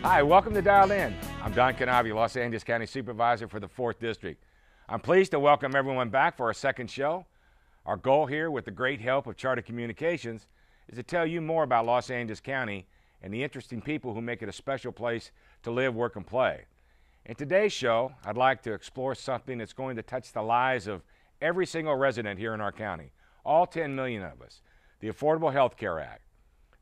Hi, welcome to Dialed In. I'm Don Knabe, Los Angeles County Supervisor for the 4th District. I'm pleased to welcome everyone back for our second show. Our goal here, with the great help of Charter Communications, is to tell you more about Los Angeles County and the interesting people who make it a special place to live, work, and play. In today's show, I'd like to explore something that's going to touch the lives of every single resident here in our county, all 10 million of us, the Affordable Health Care Act.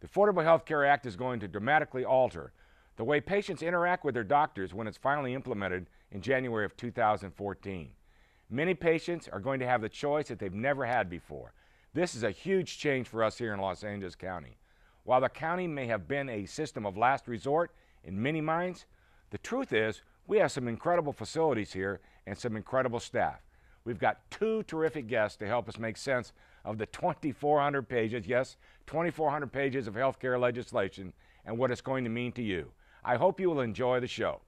The Affordable Health Care Act is going to dramatically alter the way patients interact with their doctors when it's finally implemented in January of 2014. Many patients are going to have the choice that they've never had before. This is a huge change for us here in Los Angeles County. While the county may have been a system of last resort in many minds, the truth is we have some incredible facilities here and some incredible staff. We've got two terrific guests to help us make sense of the 2,400 pages, yes, 2,400 pages of healthcare legislation and what it's going to mean to you. I hope you will enjoy the show.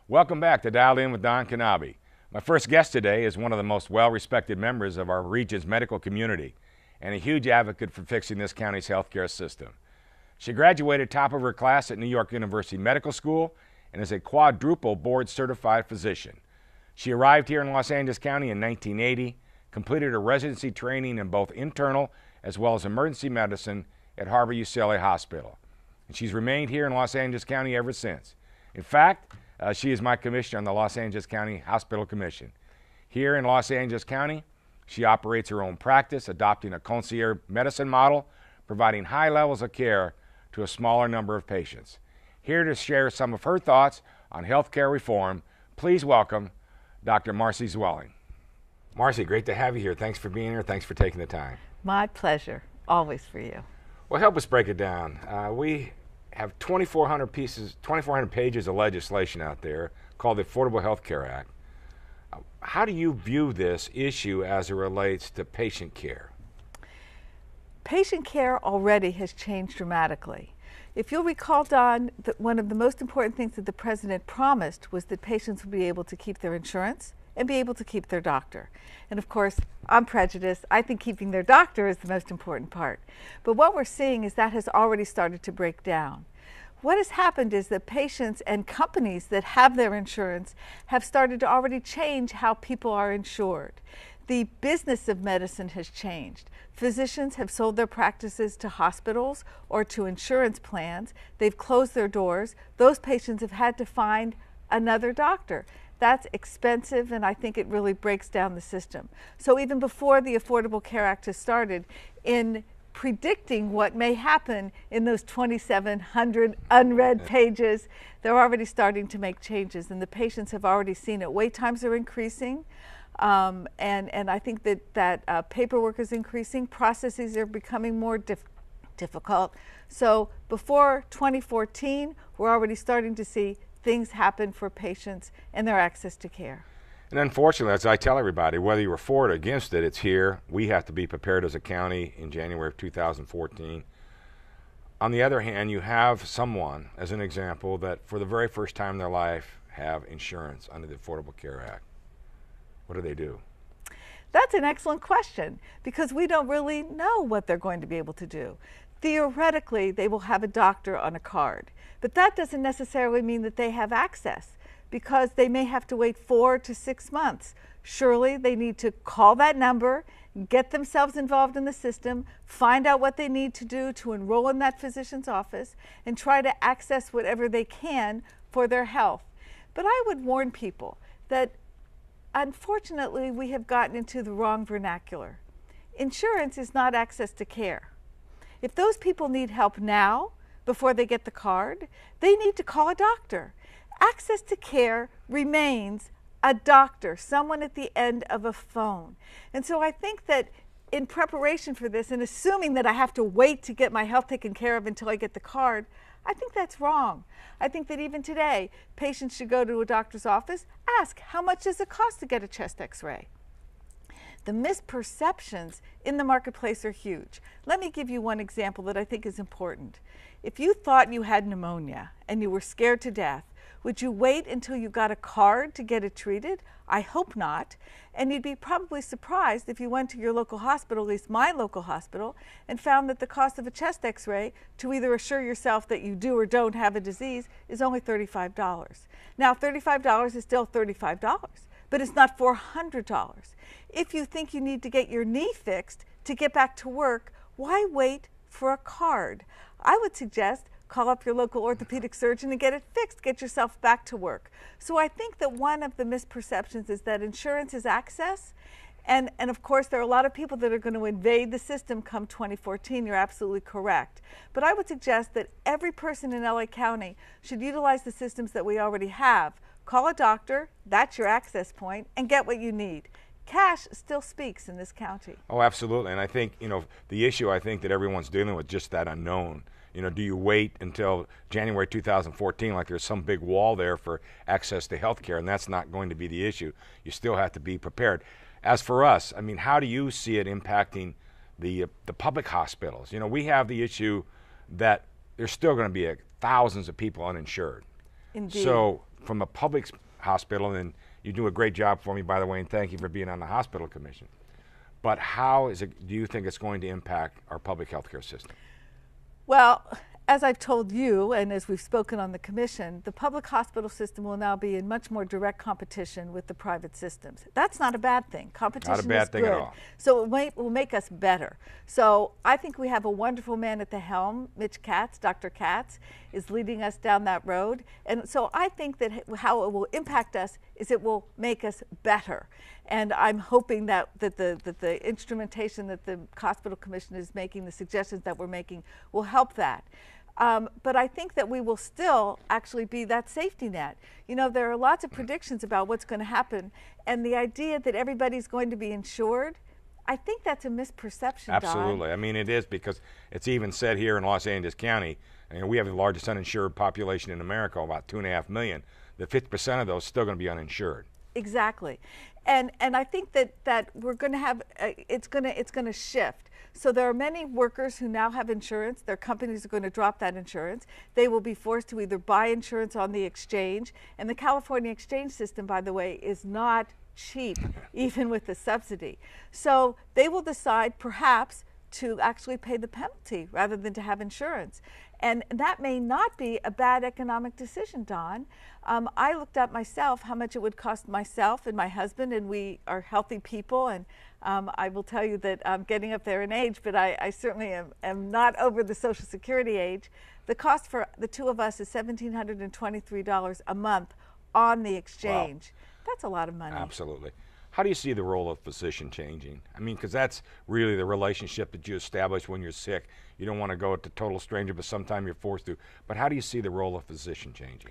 Welcome back to Dialed In with Don Knabe. My first guest today is one of the most well-respected members of our region's medical community and a huge advocate for fixing this county's healthcare system. She graduated top of her class at New York University Medical School and is a quadruple board-certified physician. She arrived here in Los Angeles County in 1980, completed her residency training in both internal as well as emergency medicine at Harvard-UCLA Hospital. And she's remained here in Los Angeles County ever since. In fact, she is my commissioner on the Los Angeles County Hospital Commission. Here in Los Angeles County, she operates her own practice, adopting a concierge medicine model, providing high levels of care to a smaller number of patients. Here to share some of her thoughts on healthcare reform, please welcome Dr. Marcy Zwelling. Marcy, great to have you here. Thanks for being here. Thanks for taking the time. My pleasure. Always for you. Well, help us break it down. We have 2,400 pages of legislation out there called the Affordable Health Care Act. How do you view this issue as it relates to patient care? Patient care already has changed dramatically. If you'll recall, Don, that one of the most important things that the President promised was that patients would be able to keep their insurance and be able to keep their doctor. And of course, I'm prejudiced. I think keeping their doctor is the most important part. But what we're seeing is that has already started to break down. What has happened is that patients and companies that have their insurance have started to already change how people are insured. The business of medicine has changed. Physicians have sold their practices to hospitals or to insurance plans. They've closed their doors. Those patients have had to find another doctor. That's expensive, and I think it really breaks down the system. So even before the Affordable Care Act has started, in predicting what may happen in those 2,700 unread pages, they're already starting to make changes, and the patients have already seen it. Wait times are increasing. And I think that paperwork is increasing, processes are becoming more difficult. So before 2014, we're already starting to see things happen for patients and their access to care. And unfortunately, as I tell everybody, whether you're for it or against it, it's here. We have to be prepared as a county in January of 2014. On the other hand, you have someone, as an example, that for the very first time in their life have insurance under the Affordable Care Act. What do they do? That's an excellent question, because we don't really know what they're going to be able to do. Theoretically, they will have a doctor on a card, but that doesn't necessarily mean that they have access, because they may have to wait 4 to 6 months. Surely they need to call that number, get themselves involved in the system, find out what they need to do to enroll in that physician's office, and try to access whatever they can for their health. But I would warn people that unfortunately, we have gotten into the wrong vernacular. Insurance is not access to care. If those people need help now, before they get the card, they need to call a doctor. Access to care remains a doctor, someone at the end of a phone. And so I think that in preparation for this, and assuming that I have to wait to get my health taken care of until I get the card, I think that's wrong. I think that even today, patients should go to a doctor's office, ask, how much does it cost to get a chest x-ray? The misperceptions in the marketplace are huge. Let me give you one example that I think is important. If you thought you had pneumonia and you were scared to death, Would you wait until you got a card to get it treated? I hope not. And you'd be probably surprised if you went to your local hospital, at least my local hospital, and found that the cost of a chest x-ray to either assure yourself that you do or don't have a disease is only $35. Now, $35 is still $35, but it's not $400. If you think you need to get your knee fixed to get back to work, why wait for a card? I would suggest call up your local orthopedic surgeon and get it fixed, get yourself back to work. So I think that one of the misperceptions is that insurance is access. And of course, there are a lot of people that are going to invade the system come 2014. You're absolutely correct. But I would suggest that every person in LA County should utilize the systems that we already have. Call a doctor, that's your access point, and get what you need. Cash still speaks in this county. Oh, absolutely. And I think, the issue I think that everyone's dealing with, just that unknown. Do you wait until January 2014 like there's some big wall there for access to health care? And that's not going to be the issue. You still have to be prepared. As for us, how do you see it impacting the public hospitals? We have the issue that there's still going to be thousands of people uninsured. Indeed. So from a public hospital, and you do a great job for me, by the way, and thank you for being on the hospital commission. But how do you think it's going to impact our public health care system? Well, as I've told you, and as we've spoken on the commission, the public hospital system will now be in much more direct competition with the private systems. That's not a bad thing. Competition is good. Not a bad thing at all. So it will make us better. So I think we have a wonderful man at the helm. Mitch Katz, Dr. Katz, is leading us down that road. And so I think that how it will impact us is it will make us better. And I'm hoping that the instrumentation that the hospital commission is making, the suggestions that we're making, will help that. But I think that we will still actually be that safety net. There are lots of predictions about what's going to happen, and the idea that everybody's going to be insured, I think that's a misperception, Absolutely. Don. It is, because it's even said here in Los Angeles County, we have the largest uninsured population in America, about 2.5 million. The 50% of those are still going to be uninsured. Exactly. And I think that we're going to have, it's going to shift. So there are many workers who now have insurance. Their companies are going to drop that insurance. They will be forced to either buy insurance on the exchange. And the California exchange system, by the way, is not cheap, even with the subsidy. So they will decide perhaps to actually pay the penalty rather than to have insurance. And that may not be a bad economic decision, Don. I looked up myself how much it would cost myself and my husband, and we are healthy people, and I will tell you that I'm getting up there in age, but I certainly am not over the Social Security age. The cost for the two of us is $1,723 a month on the exchange. Wow. That's a lot of money. Absolutely. How do you see the role of physician changing? Because that's really the relationship that you establish when you're sick. You don't want to go to total stranger, but sometimes you're forced to. But how do you see the role of physician changing?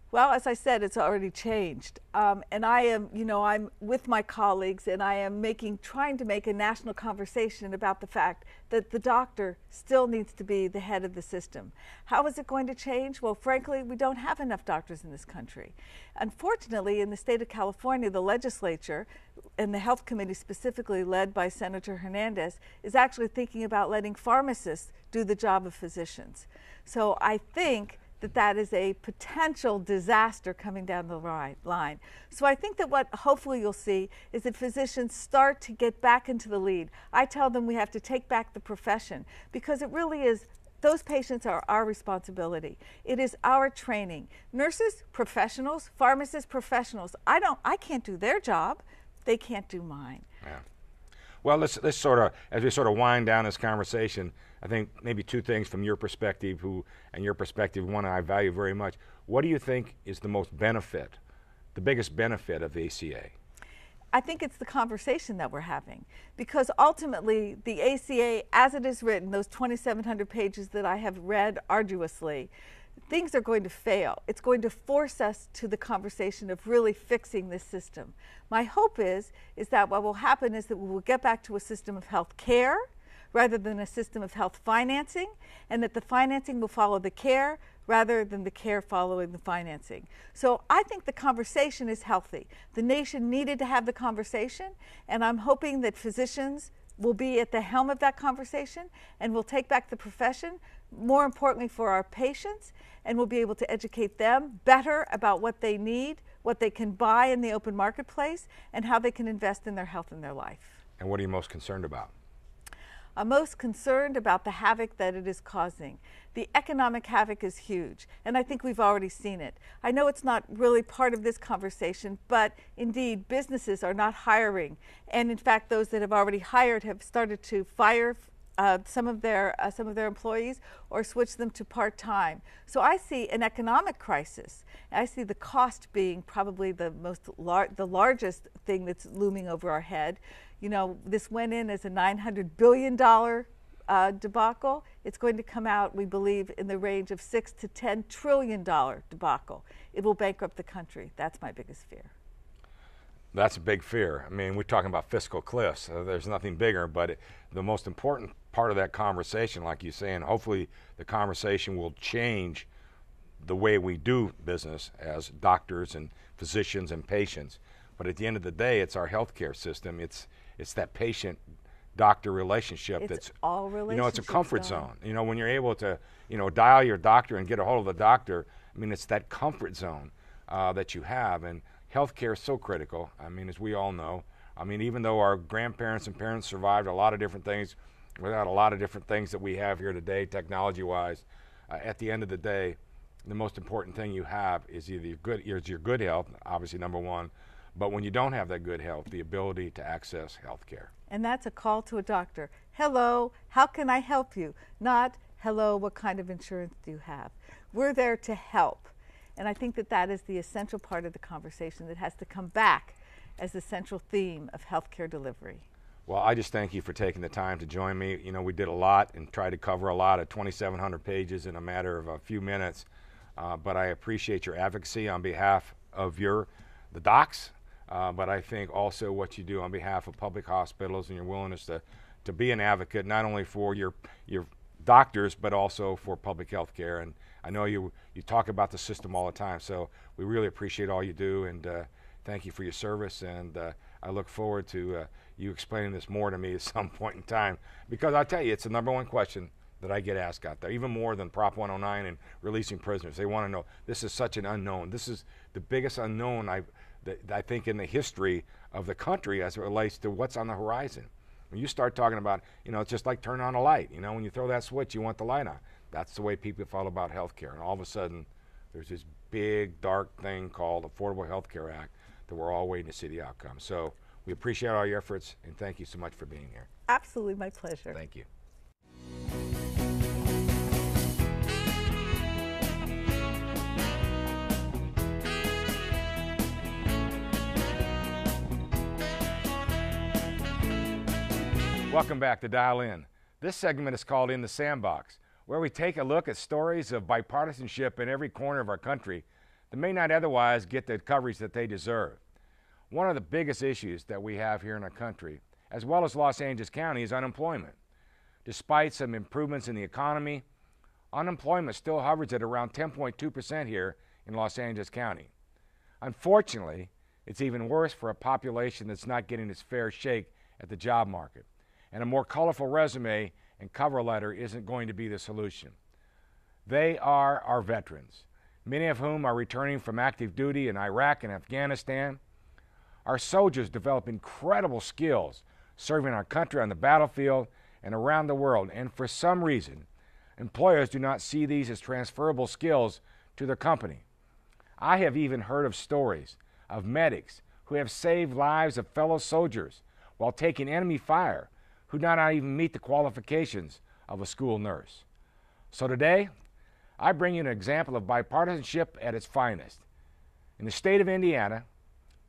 Well, as I said, it's already changed. And I am, I'm with my colleagues, and I am trying to make a national conversation about the fact that the doctor still needs to be the head of the system. How is it going to change? Well, frankly, we don't have enough doctors in this country. Unfortunately, in the state of California, the legislature, and the health committee specifically led by Senator Hernandez, is actually thinking about letting pharmacists do the job of physicians. So I think that is a potential disaster coming down the line. So I think that what hopefully you'll see is that physicians start to get back into the lead. I tell them we have to take back the profession, because it really is, those patients are our responsibility. It is our training. Nurses, professionals; pharmacists, professionals. I can't do their job. They can't do mine. Yeah. Well, let's sort of, as we sort of wind down this conversation, I think maybe two things from your perspective, and your perspective, one I value very much. What do you think is the biggest benefit of the ACA? I think it's the conversation that we're having, because ultimately the ACA, as it is written, those 2,700 pages that I have read arduously, things are going to fail. It's going to force us to the conversation of really fixing this system. My hope is that what will happen is that we will get back to a system of health care rather than a system of health financing, and that the financing will follow the care rather than the care following the financing. So I think the conversation is healthy. The nation needed to have the conversation, and I'm hoping that physicians, will be at the helm of that conversation and will take back the profession, more importantly for our patients, and we'll be able to educate them better about what they need, what they can buy in the open marketplace, and how they can invest in their health and their life. And what are you most concerned about? I'm most concerned about the havoc that it is causing. The economic havoc is huge, and I think we've already seen it. I know it's not really part of this conversation, but indeed, businesses are not hiring. And in fact, those that have already hired have started to fire some of their employees or switch them to part-time. So I see an economic crisis. I see the cost being probably the largest thing that's looming over our head. You know, this went in as a $900 billion debacle. It's going to come out, we believe, in the range of $6 to $10 trillion debacle. It will bankrupt the country. That's my biggest fear. That's a big fear. I mean, we're talking about fiscal cliffs. There's nothing bigger, but the most important part of that conversation, like you say, and hopefully the conversation will change the way we do business as doctors and physicians and patients. But at the end of the day, it's our healthcare system. It's that patient-doctor relationship. It's all relationships. You know, it's a comfort zone. You know, when you're able to, you know, dial your doctor and get a hold of the doctor, I mean, it's that comfort zone that you have. And healthcare is so critical. I mean, as we all know. I mean, even though our grandparents and parents survived a lot of different things, without a lot of different things that we have here today, technology-wise, at the end of the day, the most important thing you have is either your good health, obviously number one, but when you don't have that good health, the ability to access health care. And that's a call to a doctor. Hello, how can I help you? Not, hello, what kind of insurance do you have? We're there to help. And I think that that is the essential part of the conversation that has to come back as the central theme of healthcare delivery. Well, I just thank you for taking the time to join me. You know, we did a lot and tried to cover a lot of 2,700 pages in a matter of a few minutes. But I appreciate your advocacy on behalf of the docs, but I think also what you do on behalf of public hospitals and your willingness to be an advocate, not only for your doctors, but also for public health care. And I know you talk about the system all the time, so we really appreciate all you do, and thank you for your service. And I look forward to you explaining this more to me at some point in time, because I'll tell you, it's the number one question that I get asked out there, even more than Prop 109 and releasing prisoners. They want to know, this is such an unknown. This is the biggest unknown I think in the history of the country as it relates to what's on the horizon. When you start talking about, you know, it's just like turning on a light. You know, when you throw that switch, you want the light on. That's the way people feel about health care. And all of a sudden, there's this big, dark thing called Affordable Health Care Act that we're all waiting to see the outcome. So we appreciate all your efforts, and thank you so much for being here. Absolutely, my pleasure. Thank you. Welcome back to Dial In. This segment is called In the Sandbox, where we take a look at stories of bipartisanship in every corner of our country that may not otherwise get the coverage that they deserve. One of the biggest issues that we have here in our country, as well as Los Angeles County, is unemployment. Despite some improvements in the economy, unemployment still hovers at around 10.2% here in Los Angeles County. Unfortunately, it's even worse for a population that's not getting its fair shake at the job market. And a more colorful resume and cover letter isn't going to be the solution. They are our veterans, many of whom are returning from active duty in Iraq and Afghanistan. Our soldiers develop incredible skills serving our country on the battlefield and around the world, and for some reason, employers do not see these as transferable skills to their company. I have even heard of stories of medics who have saved lives of fellow soldiers while taking enemy fire, who do not even meet the qualifications of a school nurse. So today, I bring you an example of bipartisanship at its finest. In the state of Indiana,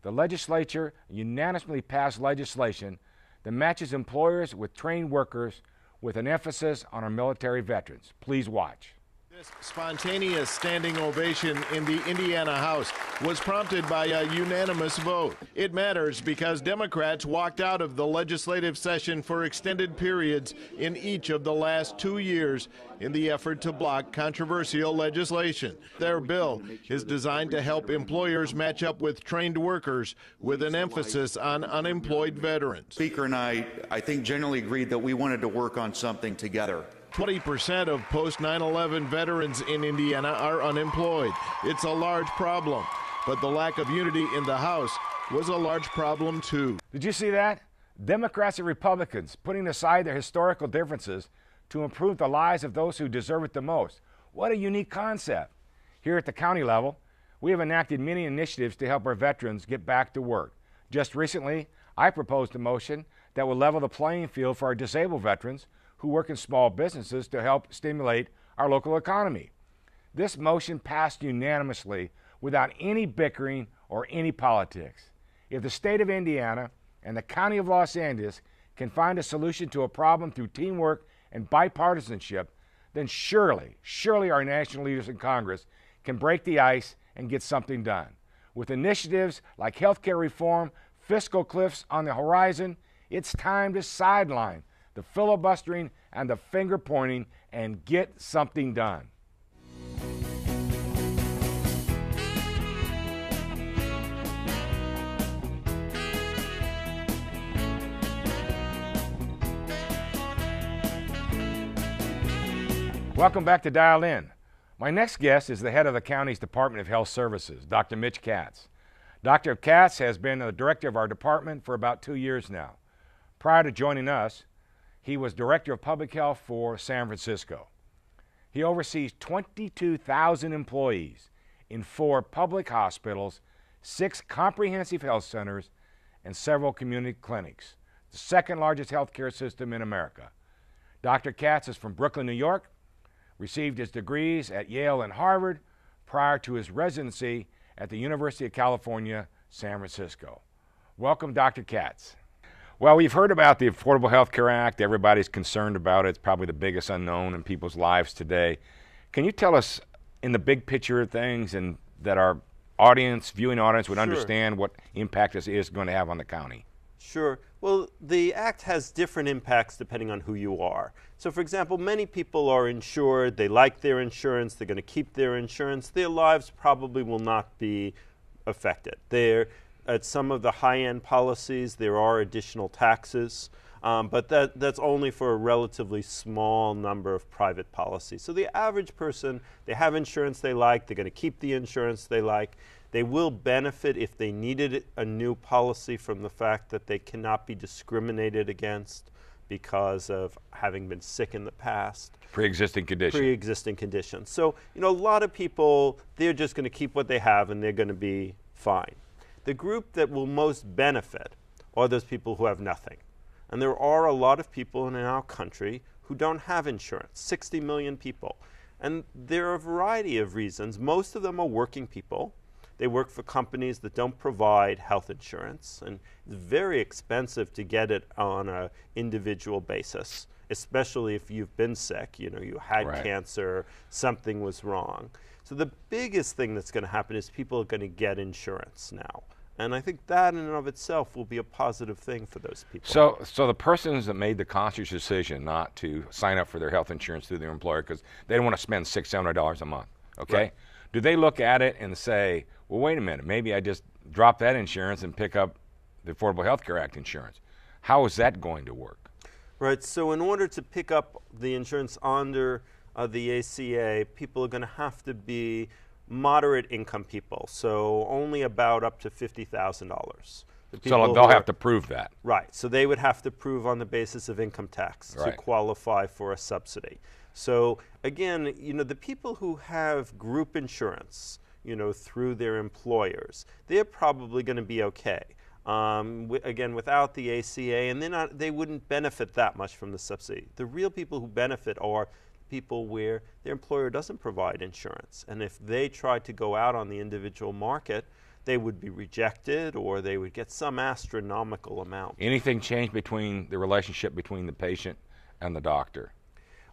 the legislature unanimously passed legislation that matches employers with trained workers with an emphasis on our military veterans. Please watch. This spontaneous standing ovation in the Indiana House was prompted by a unanimous vote. It matters because Democrats walked out of the legislative session for extended periods in each of the last 2 years in the effort to block controversial legislation. Their bill is designed to help employers match up with trained workers with an emphasis on unemployed veterans. Speaker and I think, generally agreed that we wanted to work on something together. 20% of post 9/11 veterans in Indiana are unemployed. It's a large problem, but the lack of unity in the House was a large problem too. Did you see that? Democrats and Republicans putting aside their historical differences to improve the lives of those who deserve it the most. What a unique concept. Here at the county level, we have enacted many initiatives to help our veterans get back to work. Just recently, I proposed a motion that will level the playing field for our disabled veterans who work in small businesses to help stimulate our local economy. This motion passed unanimously without any bickering or any politics. If the state of Indiana and the county of Los Angeles can find a solution to a problem through teamwork and bipartisanship, then surely our national leaders in Congress can break the ice and get something done. With initiatives like healthcare reform, fiscal cliffs on the horizon, it's time to sideline the filibustering and the finger pointing and get something done. Welcome back to Dial In. My next guest is the head of the county's Department of Health Services, Dr. Mitch Katz. Dr. Katz has been the director of our department for about 2 years now. Prior to joining us, he was Director of Public Health for San Francisco. He oversees 22,000 employees in 4 public hospitals, 6 comprehensive health centers, and several community clinics, the second largest healthcare system in America. Dr. Katz is from Brooklyn, New York, received his degrees at Yale and Harvard prior to his residency at the University of California, San Francisco. Welcome, Dr. Katz. Well, we've heard about the Affordable Health Care Act. Everybody's concerned about it. It's probably the biggest unknown in people's lives today. Can you tell us in the big picture of things and that our audience, viewing audience, would understand what impact this is going to have on the county? Sure. Well, the Act has different impacts depending on who you are. So, for example, many people are insured. They like their insurance. They're going to keep their insurance. Their lives probably will not be affected. At some of the high-end policies, there are additional taxes, but that's only for a relatively small number of private policies. So the average person, they have insurance they like, they're going to keep the insurance they like. They will benefit if they needed a new policy from the fact that they cannot be discriminated against because of having been sick in the past. Pre-existing condition. Pre-existing conditions. So, a lot of people, they're just going to keep what they have and they're going to be fine. The group that will most benefit are those people who have nothing. And there are a lot of people in our country who don't have insurance, 60 million people. And there are a variety of reasons. Most of them are working people. They work for companies that don't provide health insurance, and it's very expensive to get it on an individual basis, especially if you've been sick, you had cancer, something was wrong. So the biggest thing that's going to happen is people are going to get insurance now. And I think that in and of itself will be a positive thing for those people. So the persons that made the conscious decision not to sign up for their health insurance through their employer because they don't want to spend $600-700 a month, okay? Right. Do they look at it and say, well, wait a minute, maybe I just drop that insurance and pick up the Affordable Health Care Act insurance? How is that going to work? Right, so in order to pick up the insurance under the ACA, people are going to have to be moderate income people, so only about up to $50,000. So they'll have to prove that. Right, so they would have to prove on the basis of income tax to qualify for a subsidy. So again, the people who have group insurance, through their employers, they're probably going to be okay. Again, without the ACA, and they wouldn't benefit that much from the subsidy. The real people who benefit are people where their employer doesn't provide insurance. And if they tried to go out on the individual market, they would be rejected or they would get some astronomical amount. Anything change between the relationship between the patient and the doctor?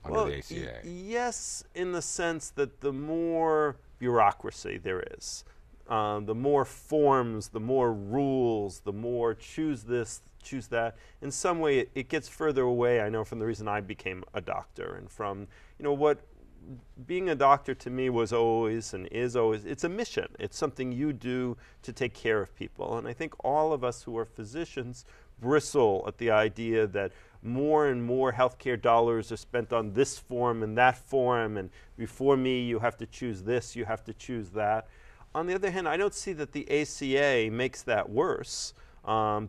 under the ACA? Yes, in the sense that the more bureaucracy there is, the more forms, the more rules, the more choose this, choose that. In some way, it gets further away, I know, from the reason I became a doctor, and from, what being a doctor to me was always and is always, it's a mission. It's something you do to take care of people. And I think all of us who are physicians bristle at the idea that more and more healthcare dollars are spent on this form and that form, and before me you have to choose this, you have to choose that. On the other hand, I don't see that the ACA makes that worse,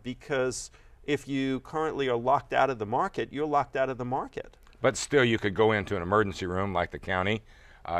because if you currently are locked out of the market, you're locked out of the market. But still, you could go into an emergency room like the county.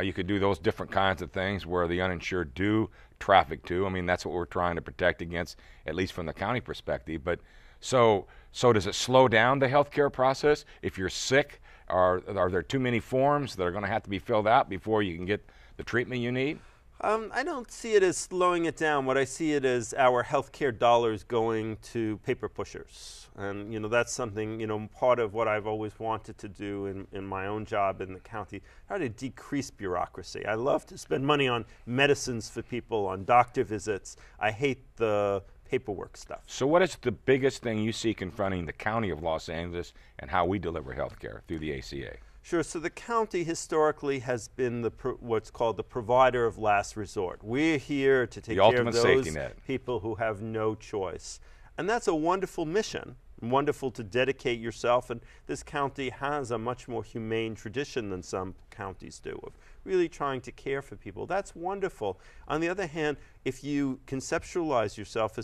You could do those different kinds of things where the uninsured do traffic to. I mean, that's what we're trying to protect against, at least from the county perspective. But so does it slow down the healthcare process? If you're sick, are there too many forms that are going to have to be filled out before you can get the treatment you need? I don't see it as slowing it down. What I see it as our healthcare dollars going to paper pushers. And, that's something, part of what I've always wanted to do in my own job in the county, try to decrease bureaucracy. I love to spend money on medicines for people, on doctor visits. I hate the paperwork stuff. So what is the biggest thing you see confronting the county of Los Angeles and how we deliver healthcare through the ACA? Sure. So the county historically has been what's called the provider of last resort. We're here to take care of those people who have no choice. And that's a wonderful mission, wonderful to dedicate yourself. And this county has a much more humane tradition than some counties do of really trying to care for people. That's wonderful. On the other hand, if you conceptualize yourself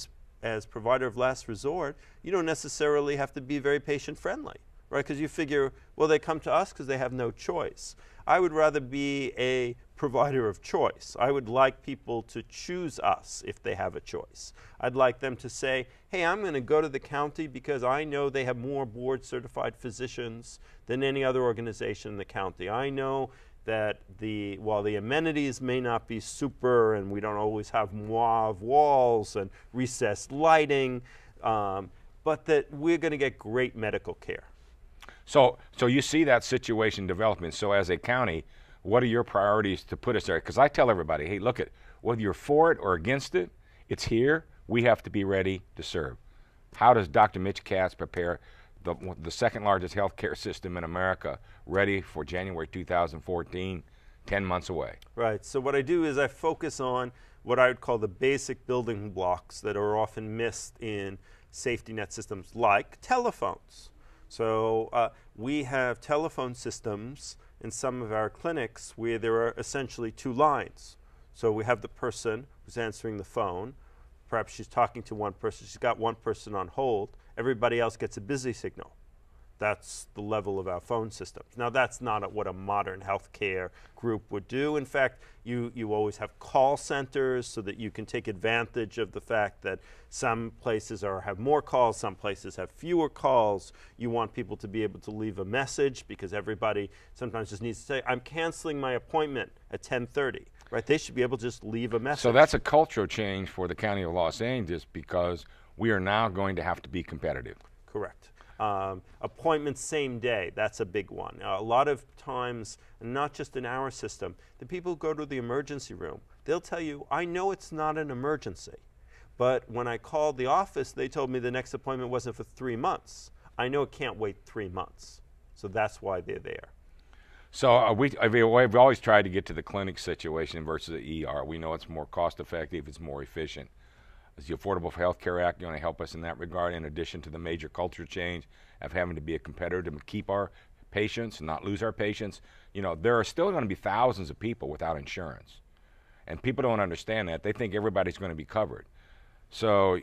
as provider of last resort, you don't necessarily have to be very patient friendly. Right, because you figure, well, they come to us because they have no choice. I would rather be a provider of choice. I would like people to choose us if they have a choice. I'd like them to say, hey, I'm going to go to the county because I know they have more board-certified physicians than any other organization in the county. I know that while the amenities may not be super and we don't always have mauve walls and recessed lighting, but that we're going to get great medical care. So you see that situation developing. So as a county, what are your priorities to put us there? Because I tell everybody, hey, look, whether you're for it or against it, it's here. We have to be ready to serve. How does Dr. Mitch Katz prepare the second largest healthcare system in America ready for January 2014, 10 months away? Right. So what I do is I focus on what I would call the basic building blocks that are often missed in safety net systems, like telephones. So we have telephone systems in some of our clinics where there are essentially two lines. So we have the person who's answering the phone. Perhaps she's talking to one person. She's got one person on hold. Everybody else gets a busy signal. That's the level of our phone systems. Now, that's not what a modern healthcare group would do. In fact, you always have call centers so that you can take advantage of the fact that some places have more calls, some places have fewer calls. You want people to be able to leave a message because everybody sometimes just needs to say, I'm canceling my appointment at 10:30. Right? They should be able to just leave a message. So that's a cultural change for the County of Los Angeles because we are now going to have to be competitive. Correct. Appointments same day, that's a big one. A lot of times, not just in our system, the people who go to the emergency room, they'll tell you, I know it's not an emergency, but when I called the office, they told me the next appointment wasn't for 3 months. I know it can't wait 3 months. So that's why they're there. So we've always tried to get to the clinic situation versus the ER. We know it's more cost effective, it's more efficient. Is the Affordable Health Care Act going to help us in that regard, in addition to the major culture change of having to be a competitor to keep our patients and not lose our patients? There are still going to be thousands of people without insurance. And people don't understand that. They think everybody's going to be covered. So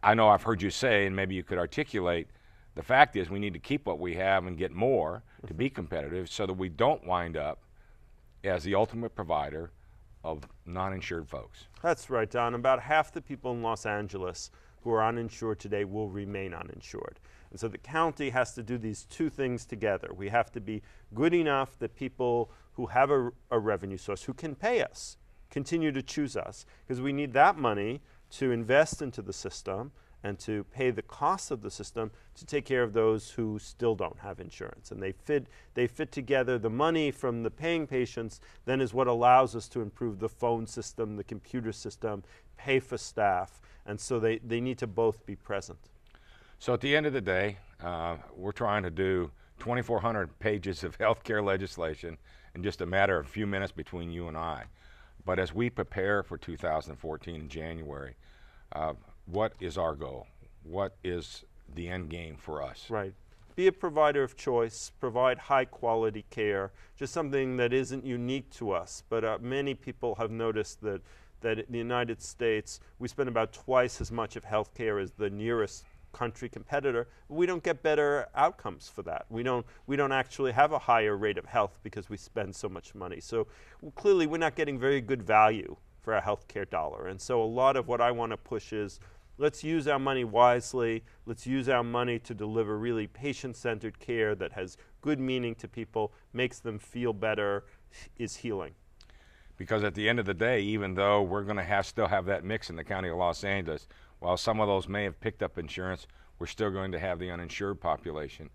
I know I've heard you say, and maybe you could articulate, the fact is we need to keep what we have and get more to be competitive so that we don't wind up as the ultimate provider of non-insured folks. That's right, Don. About half the people in Los Angeles who are uninsured today will remain uninsured. And so the county has to do these two things together. We have to be good enough that people who have a revenue source, who can pay us, continue to choose us, because we need that money to invest into the system and to pay the cost of the system to take care of those who still don't have insurance. And they fit together. The money from the paying patients then is what allows us to improve the phone system, the computer system, pay for staff. And so they need to both be present. So at the end of the day, we're trying to do 2,400 pages of healthcare legislation in just a matter of a few minutes between you and I. But as we prepare for 2014 in January, what is our goal? What is the end game for us? Right. Be a provider of choice, provide high quality care, just something that isn't unique to us. But many people have noticed that in the United States, we spend about twice as much of healthcare as the nearest country competitor. We don't get better outcomes for that. We don't actually have a higher rate of health because we spend so much money. So clearly we're not getting very good value for our healthcare dollar. And so a lot of what I want to push is, let's use our money wisely. Let's use our money to deliver really patient-centered care that has good meaning to people, makes them feel better, is healing. Because at the end of the day, even though we're going to still have that mix in the county of Los Angeles, while some of those may have picked up insurance, we're still going to have the uninsured population.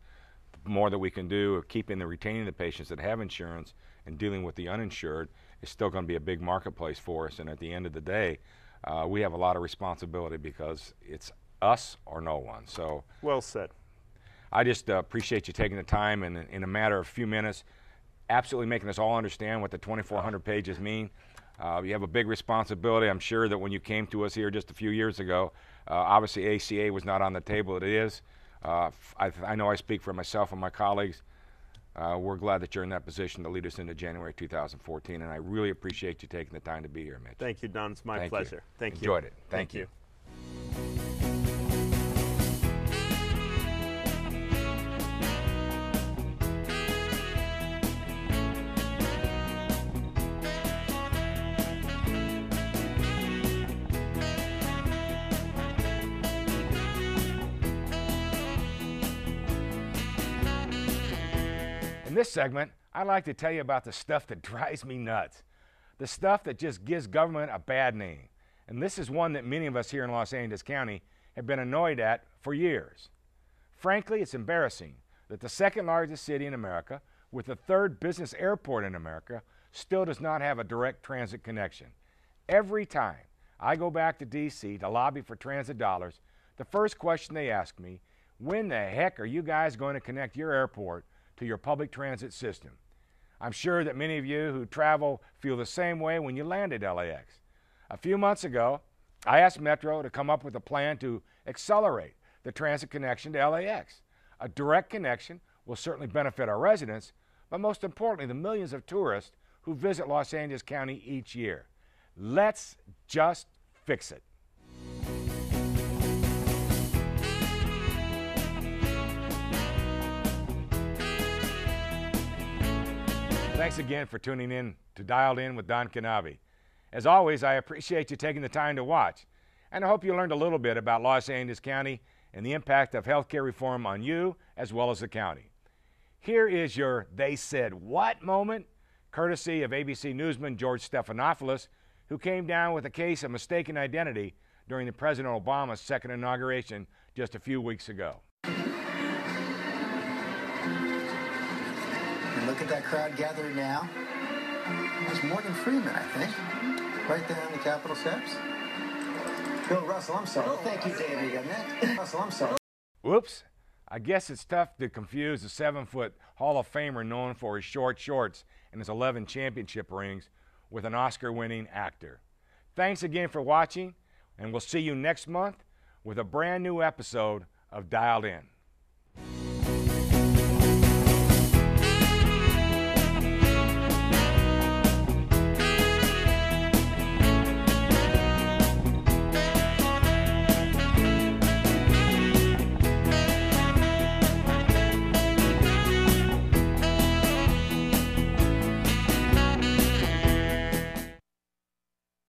The more that we can do of retaining the patients that have insurance and dealing with the uninsured is still going to be a big marketplace for us. And at the end of the day, we have a lot of responsibility because it's us or no one. So well said. I just appreciate you taking the time and in a matter of a few minutes, absolutely making us all understand what the 2,400 pages mean. You have a big responsibility. I'm sure that when you came to us here just a few years ago, obviously ACA was not on the table. It is. I know I speak for myself and my colleagues. We're glad that you're in that position to lead us into January 2014, and I really appreciate you taking the time to be here, Mitch. Thank you, Don. It's my pleasure. Thank you. Enjoyed it. Thank you. In this segment, I'd like to tell you about the stuff that drives me nuts, the stuff that just gives government a bad name. And this is one that many of us here in Los Angeles County have been annoyed at for years. Frankly, it's embarrassing that the second largest city in America, with the third business airport in America, still does not have a direct transit connection. Every time I go back to D.C. to lobby for transit dollars, the first question they ask me, when the heck are you guys going to connect your airport to your public transit system? I'm sure that many of you who travel feel the same way when you land at LAX. A few months ago, I asked Metro to come up with a plan to accelerate the transit connection to LAX. A direct connection will certainly benefit our residents, but most importantly, the millions of tourists who visit Los Angeles County each year. Let's just fix it. Thanks again for tuning in to Dialed In with Don Knabe. As always, I appreciate you taking the time to watch, and I hope you learned a little bit about Los Angeles County and the impact of healthcare reform on you as well as the county. Here is your They Said What moment, courtesy of ABC newsman George Stephanopoulos, who came down with a case of mistaken identity during the President Obama's second inauguration just a few weeks ago. And look at that crowd gathering now. There's Morgan Freeman, I think, right there on the Capitol steps. Bill Russell, I'm sorry. Oh, thank you, David. Russell, I'm sorry. Whoops. I guess it's tough to confuse a 7-foot Hall of Famer known for his short shorts and his 11 championship rings with an Oscar-winning actor. Thanks again for watching, and we'll see you next month with a brand new episode of Dialed In.